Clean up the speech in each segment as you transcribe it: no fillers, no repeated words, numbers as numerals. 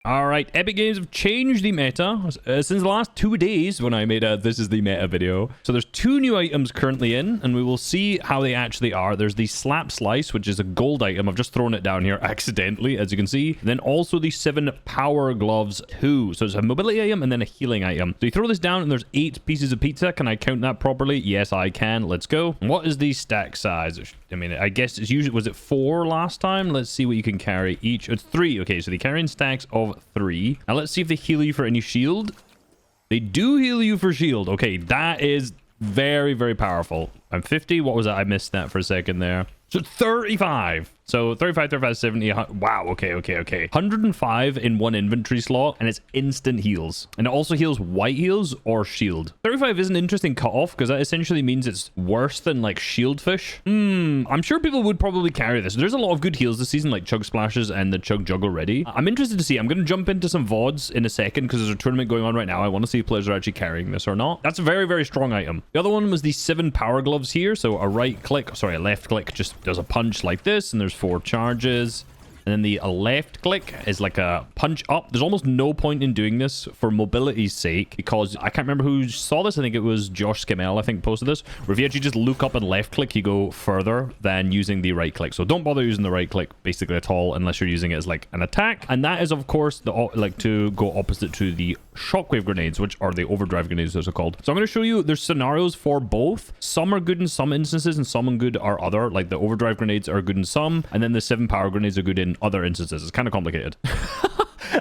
All right, Epic Games have changed the meta since the last 2 days when I made a This is the Meta video. So there's 2 new items currently in, and we will see how they actually are. There's the Slap Slice, which is a gold item. I've just thrown it down here accidentally, as you can see. Then also the 7 Power Gloves 2. So it's a mobility item and then a healing item. So you throw this down and there's 8 pieces of pizza. Can I count that properly? Yes, I can. Let's go. What is the stack size? I mean, I guess it's usually, was it 4 last time? Let's see what you can carry each. It's 3. Okay, so they carry in stacks of 3. Now let's see if they heal you for any shield. They do heal you for shield. Okay, that is very, very powerful. I'm 50. What was that? I missed that for a second there. So 35. So 35, 35, 70. Wow. Okay. 105 in one inventory slot, and it's instant heals. And it also heals white heals or shield. 35 is an interesting cutoff because that essentially means it's worse than like shieldfish. I'm sure people would probably carry this. There's a lot of good heals this season, like Chug Splashes and the Chug Jug already. I'm interested to see. I'm going to jump into some VODs in a second because there's a tournament going on right now. I want to see if players are actually carrying this or not. That's a very, very strong item. The other one was the 7 Power Gloves here. So a left click just does a punch like this, and there's 4 charges. And then the left click is like a punch up. There's almost no point in doing this for mobility's sake because I can't remember who saw this. I think it was Josh Skimel, I think, posted this. Where if you actually just look up and left click, you go further than using the right click. So don't bother using the right click basically at all unless you're using it as like an attack. And that is, of course, to go opposite to the shockwave grenades, which are the overdrive grenades, as they're called. So I'm going to show you there's scenarios for both. Some are good in some instances and some good are other. Like the overdrive grenades are good in some, and then the 7 power grenades are good in other instances. It's kind of complicated.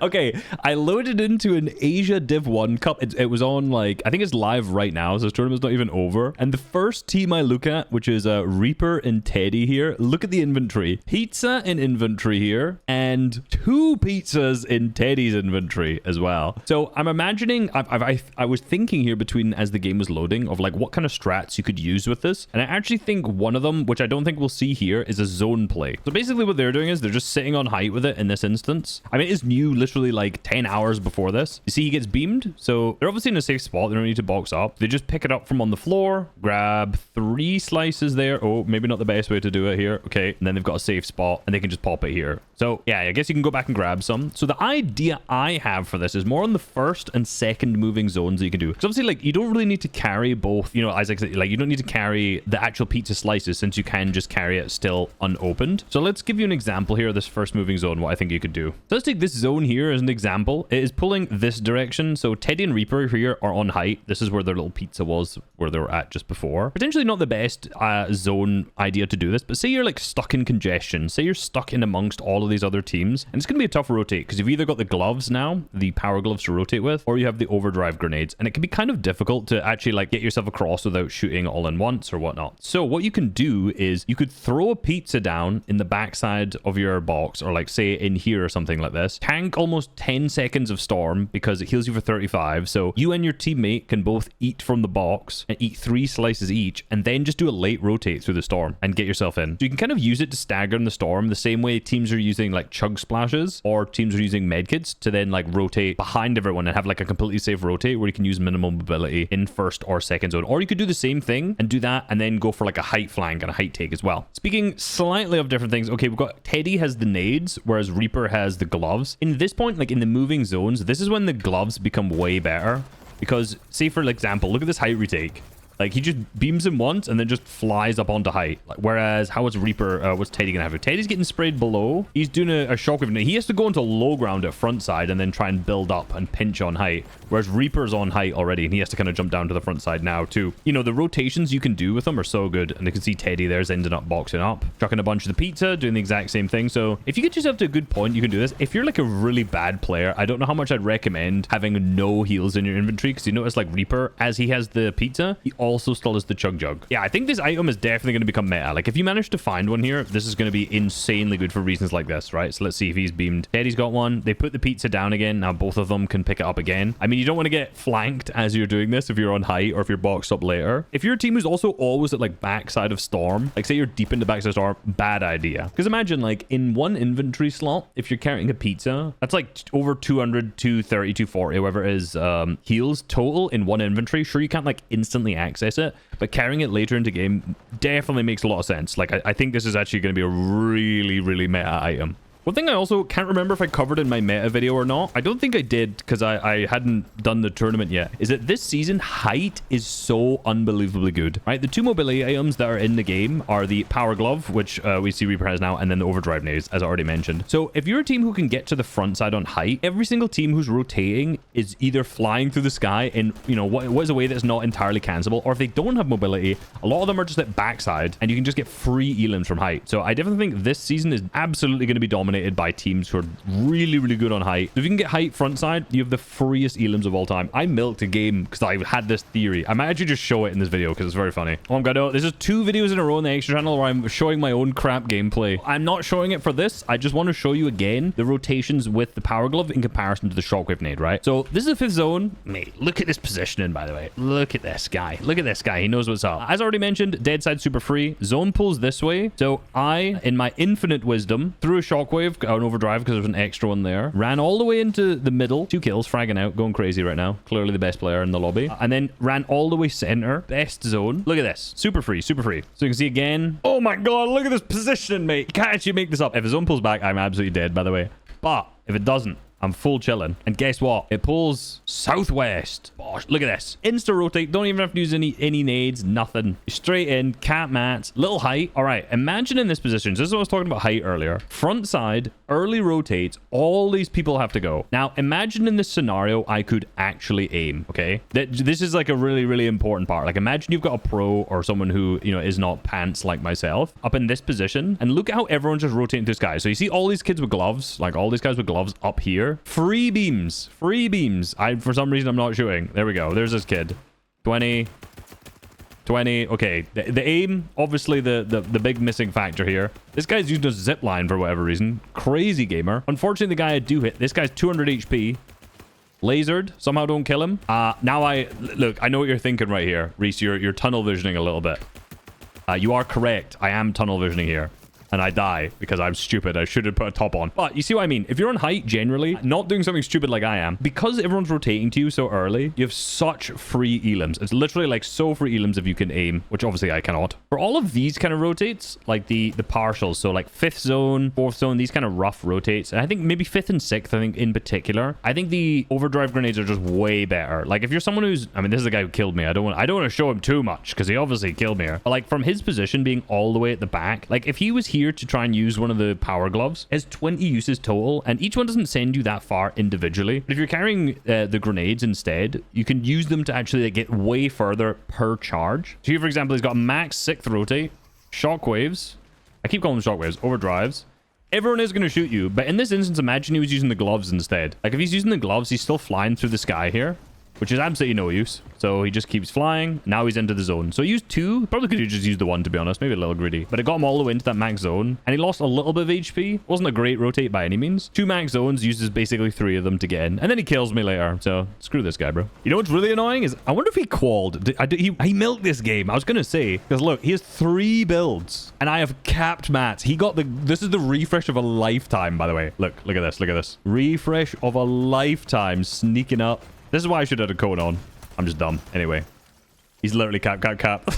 Okay, I loaded into an Asia Div 1 Cup. It was on, like, I think it's live right now, so this tournament's not even over. And the first team I look at, which is Reaper and Teddy here, look at the inventory. Pizza in inventory here, and 2 pizzas in Teddy's inventory as well. So I'm imagining, I was thinking here between, as the game was loading, of like what kind of strats you could use with this. And I actually think one of them, which I don't think we'll see here, is a zone play. So basically what they're doing is they're just sitting on height with it in this instance. I mean, it's new literally like 10 hours before this. You see he gets beamed, so they're obviously in a safe spot. They don't need to box up. They just pick it up from on the floor, grab 3 slices there. Oh, maybe not the best way to do it here. Okay, and then they've got a safe spot and they can just pop it here. So yeah, I guess you can go back and grab some. So the idea I have for this is more on the first and second moving zones that you can do, because obviously like you don't really need to carry both, you know, as I said, like you don't need to carry the actual pizza slices since you can just carry it still unopened. So let's give you an example here of this first moving zone, what I think you could do. So let's take this zone here as an example. It is pulling this direction. So Teddy and Reaper here are on height. This is where their little pizza was, where they were at just before. Potentially not the best zone idea to do this, but say you're like stuck in congestion. Say you're stuck in amongst all of these other teams, and it's going to be a tough rotate because you've either got the gloves now, the power gloves to rotate with, or you have the overdrive grenades, and it can be kind of difficult to actually like get yourself across without shooting all in once or whatnot. So what you can do is you could throw a pizza down in the backside of your box, or like say in here or something like this, tank almost 10 seconds of storm because it heals you for 35. So you and your teammate can both eat from the box and eat 3 slices each, and then just do a late rotate through the storm and get yourself in. So you can kind of use it to stagger in the storm the same way teams are using like chug splashes, or teams are using medkits to then like rotate behind everyone and have like a completely safe rotate where you can use minimal mobility in first or second zone. Or you could do the same thing and do that and then go for like a height flank and a height take as well. Speaking slightly of different things, okay, we've got Teddy has the nades, whereas Reaper has the gloves. In this point, like in the moving zones, this is when the gloves become way better, because say for example, look at this height retake. Like he just beams him once and then just flies up onto height. Like, whereas how is Reaper, what's Teddy gonna have? If Teddy's getting sprayed below, he's doing a shockwave. Now, he has to go into low ground at front side and then try and build up and pinch on height. Whereas Reaper's on height already and he has to kind of jump down to the front side now too. You know, the rotations you can do with them are so good. And you can see Teddy there's ending up boxing up, chucking a bunch of the pizza, doing the exact same thing. So if you get yourself to a good point, you can do this. If you're like a really bad player, I don't know how much I'd recommend having no heals in your inventory, because you notice like Reaper, as he has the pizza, he also still has the chug jug. Yeah, I think this item is definitely going to become meta. Like if you manage to find one here, this is going to be insanely good for reasons like this, right? So let's see if he's beamed. Teddy's got one. They put the pizza down again. Now both of them can pick it up again. I mean, you don't want to get flanked as you're doing this if you're on height or if you're boxed up later. If your team is also always at like backside of storm, like say you're deep into backside of storm, bad idea. Because imagine like in one inventory slot, if you're carrying a pizza, that's like over 200, 230, 240, whatever it is, heals total in one inventory. Sure, you can't like instantly access it, but carrying it later into game definitely makes a lot of sense. Like I think this is actually going to be a really, really meta item. One thing I also can't remember if I covered in my meta video or not, I don't think I did because I hadn't done the tournament yet, is that this season height is so unbelievably good, right? The two mobility items that are in the game are the power glove, which we see Reaper has now, and then the overdrive nades, as I already mentioned. So if you're a team who can get to the front side on height, every single team who's rotating is either flying through the sky in, you know, what is a way that's not entirely cancelable, or if they don't have mobility, a lot of them are just at backside, and you can just get free elims from height. So I definitely think this season is absolutely going to be dominated by teams who are really, really good on height. So if you can get height front side, you have the freest elims of all time. I milked a game because I had this theory. I might actually just show it in this video because it's very funny. Oh my god, no, this is 2 videos in a row on the extra channel where I'm showing my own crap gameplay. I'm not showing it for this. I just want to show you again the rotations with the power glove in comparison to the shockwave nade, right? So this is the 5th zone. Mate, look at this positioning, by the way. Look at this guy. Look at this guy. He knows what's up. As already mentioned, dead side super free. Zone pulls this way. So I, in my infinite wisdom, threw a shockwave on overdrive because there's an extra one there. Ran all the way into the middle. 2 kills, fragging out, going crazy right now. Clearly the best player in the lobby. And then ran all the way center. Best zone. Look at this. Super free, super free. So you can see again. Oh my god, look at this positioning, mate. You can't actually make this up. If a zone pulls back, I'm absolutely dead, by the way. But if it doesn't, I'm full chilling. And guess what? It pulls southwest. Gosh, look at this. Insta rotate. Don't even have to use any nades. Nothing. Straight in. Cat mats. Little height. All right. Imagine in this position. This is what I was talking about height earlier. Front side. Early rotates. All these people have to go. Now, imagine in this scenario, I could actually aim. Okay. This is like a really, really important part. Like imagine you've got a pro or someone who, you know, is not pants like myself up in this position. And look at how everyone's just rotating through the sky. So you see all these kids with gloves, like all these guys with gloves up here. Free beams. Free beams. For some reason, I'm not shooting. There we go. There's this kid. 20. 20. Okay. The aim, obviously the big missing factor here. This guy's using a zip line for whatever reason. Crazy gamer. Unfortunately, the guy I do hit, this guy's 200 HP. Lasered. Somehow don't kill him. Now look, I know what you're thinking right here. Reese, you're tunnel visioning a little bit. You are correct. I am tunnel visioning here. And I die because I'm stupid. I should have put a top on. But you see what I mean? If you're on height, generally, not doing something stupid like I am, because everyone's rotating to you so early, you have such free elims. It's literally like so free elims if you can aim, which obviously I cannot. For all of these kind of rotates, like the partials, so like 5th zone, 4th zone, these kind of rough rotates, and I think maybe 5th and 6th, I think in particular, I think the overdrive grenades are just way better. Like if you're someone who's, I mean, this is the guy who killed me. I don't want to show him too much because he obviously killed me here. But like from his position being all the way at the back, like if he was here to try and use one of the power gloves, has 20 uses total, and each one doesn't send you that far individually. But if you're carrying the grenades instead, you can use them to actually like, get way further per charge. So here, for example, he's got max 6th rotate, shockwaves. I keep calling them shockwaves, overdrives. Everyone is going to shoot you, but in this instance, imagine he was using the gloves instead. Like if he's using the gloves, he's still flying through the sky here, which is absolutely no use. So he just keeps flying. Now he's into the zone. So he used 2. Probably could have just used the 1, to be honest. Maybe a little greedy. But it got him all the way into that max zone. And he lost a little bit of HP. Wasn't a great rotate by any means. 2 max zones, uses basically 3 of them to get in. And then he kills me later. So screw this guy, bro. You know what's really annoying is, I wonder if he qualled. He milked this game. I was going to say, because look, he has 3 builds. And I have capped mats. He got this is the refresh of a lifetime, by the way. Look at this. Look at this. Refresh of a lifetime sneaking up. This is why I should have had a cone on. I'm just dumb. Anyway. He's literally cap.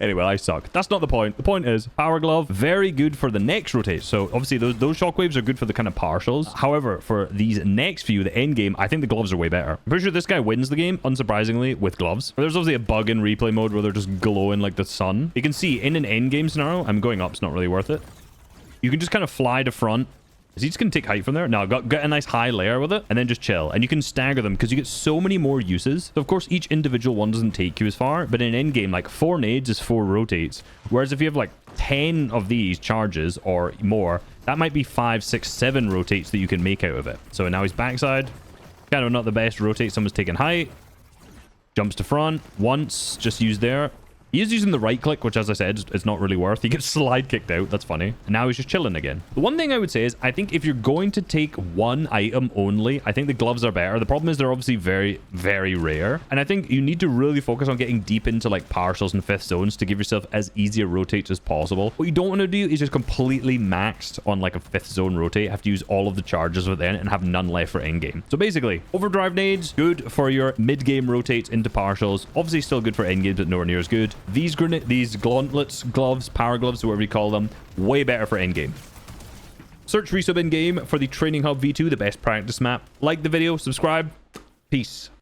Anyway, I suck. That's not the point. The point is, power glove, very good for the next rotate. So obviously those shockwaves are good for the kind of partials. However, for these next few, the end game, I think the gloves are way better. I'm pretty sure this guy wins the game, unsurprisingly, with gloves. There's obviously a bug in replay mode where they're just glowing like the sun. You can see in an end game scenario, I'm going up, it's not really worth it. You can just kind of fly to front. Is he just going to take height from there? No, get a nice high layer with it and then just chill. And you can stagger them because you get so many more uses. So, of course, each individual one doesn't take you as far. But in endgame, like 4 nades is 4 rotates. Whereas if you have like 10 of these charges or more, that might be 5, 6, 7 rotates that you can make out of it. So now he's backside. Kind of not the best rotate. Someone's taking height. Jumps to front. Once, just used there. He is using the right click, which, as I said, is not really worth. He gets slide kicked out. That's funny. And now he's just chilling again. The one thing I would say is, I think if you're going to take one item only, I think the gloves are better. The problem is they're obviously very, very rare. And I think you need to really focus on getting deep into like partials and 5th zones to give yourself as easy a rotate as possible. What you don't want to do is just completely maxed on like a 5th zone rotate. Have to use all of the charges within and have none left for endgame. So basically, overdrive nades, good for your mid-game rotates into partials. Obviously still good for endgame, but nowhere near as good. These gauntlets, gloves, power gloves, whatever you call them, way better for endgame. Search Reisshub in game for the Training Hub V2, the best practice map. Like the video, subscribe. Peace.